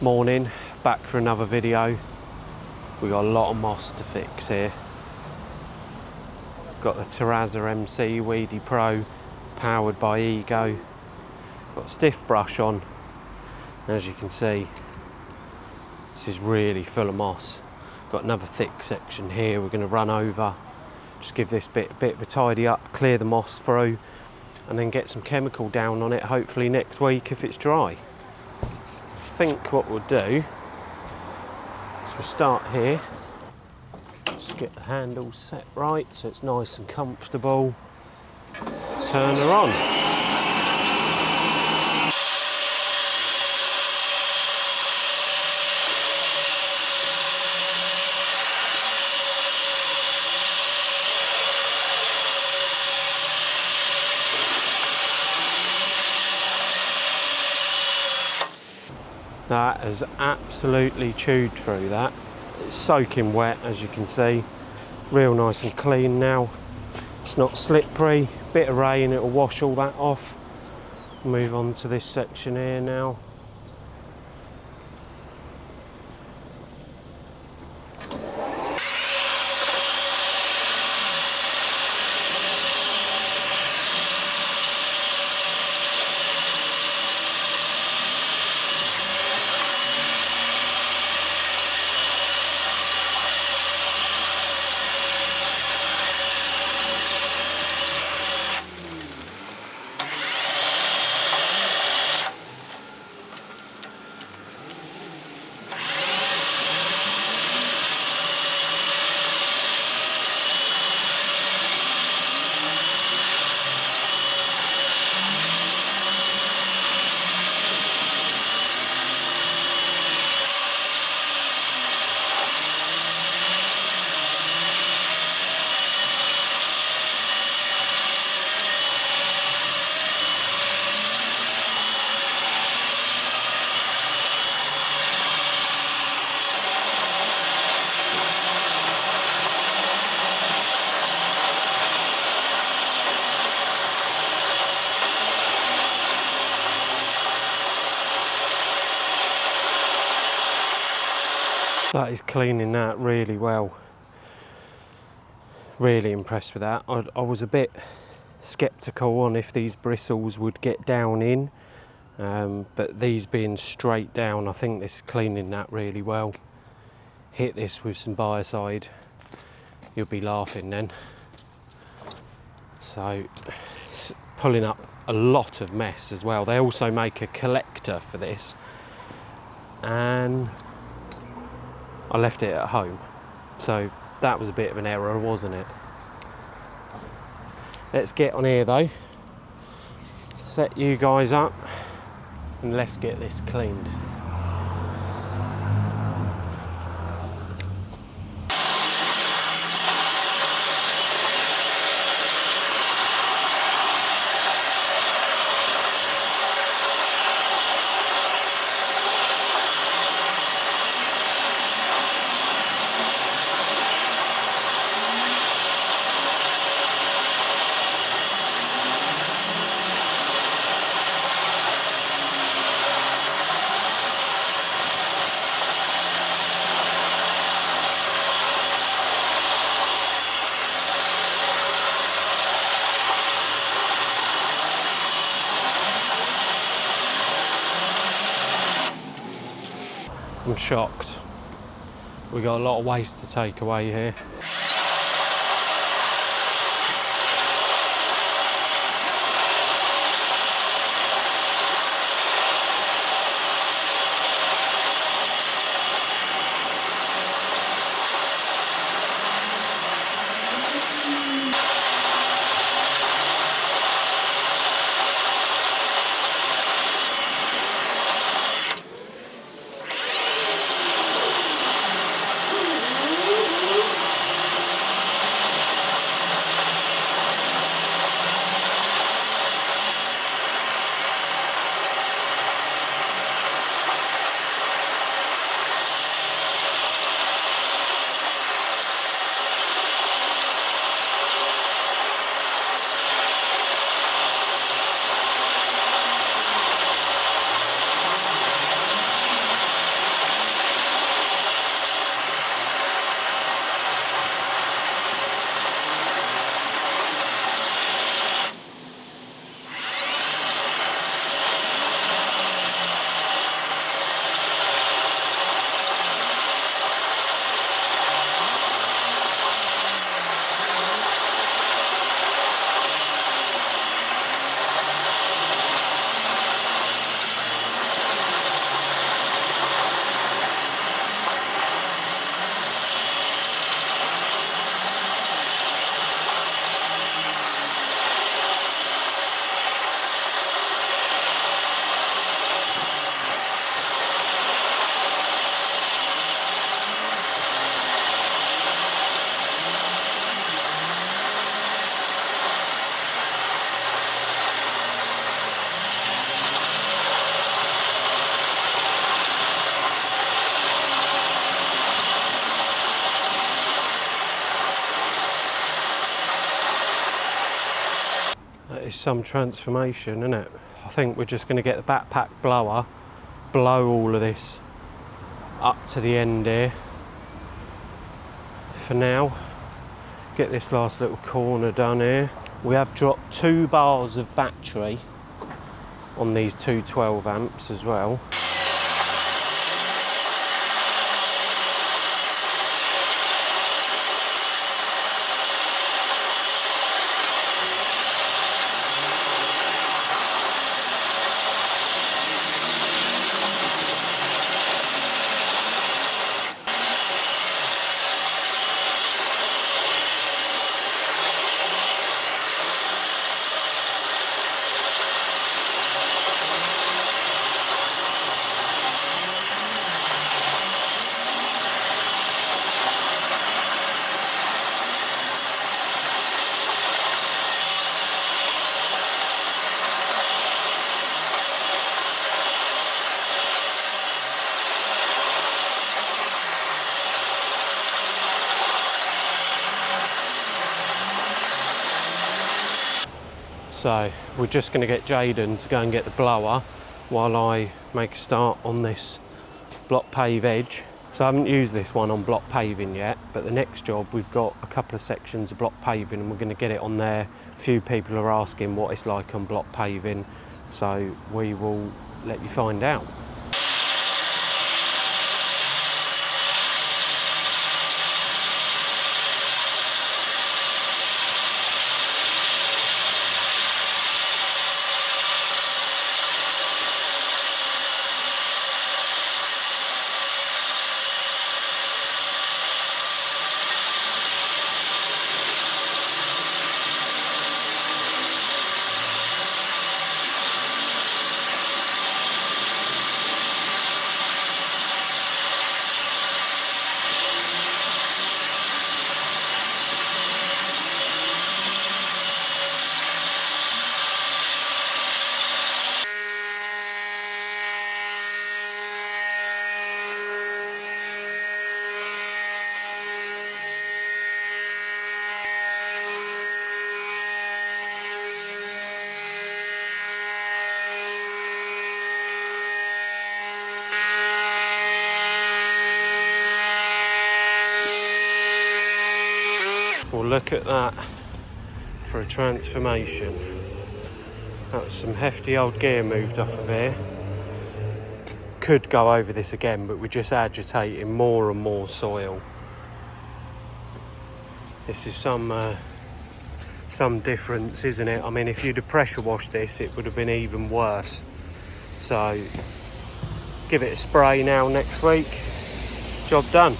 Morning, back for another video. We got a lot of moss to fix here. Got the Terrazza Weedee PRO powered by Ego. Got stiff brush on, and as you can see, this is really full of moss. Got another thick section here we're going to run over. Just give this bit of a tidy up, clear the moss through, and then get some chemical down on it, hopefully next week if it's dry. I think what we'll do is we'll start here. Just get the handles set right so it's nice and comfortable. Turn her on. That has absolutely chewed through that. It's soaking wet, as you can see. Real nice and clean now. It's not slippery. Bit of rain, it'll wash all that off. Move on to this section here now. That is cleaning that really well. Really impressed with that. I was a bit sceptical on if these bristles would get down in, but these being straight down, I think this is cleaning that really well. Hit this with some biocide, you'll be laughing then. So it's pulling up a lot of mess as well. They also make a collector for this, and I left it at home, so that was a bit of an error, wasn't it? Let's get on here though, set you guys up, and let's get this cleaned. I'm shocked. We got a lot of waste to take away here. is some transformation, isn't it? I think we're just going to get the backpack blower, blow all of this up to the end here for now. Get this last little corner done here. We have dropped 2 bars of battery on these two 12 amps as well. So we're just going to get Jaden to go and get the blower while I make a start on this block pave edge. So I haven't used this one on block paving yet, but the next job we've got a couple of sections of block paving and we're going to get it on there. A few people are asking what it's like on block paving, so we will let you find out. Well, look at that for a transformation. That's some hefty old gear moved off of here. Could go over this again, but we're just agitating more and more soil. This is some difference, isn't it? I mean, if you'd have pressure washed this, it would have been even worse. So give it a spray now next week. Job done.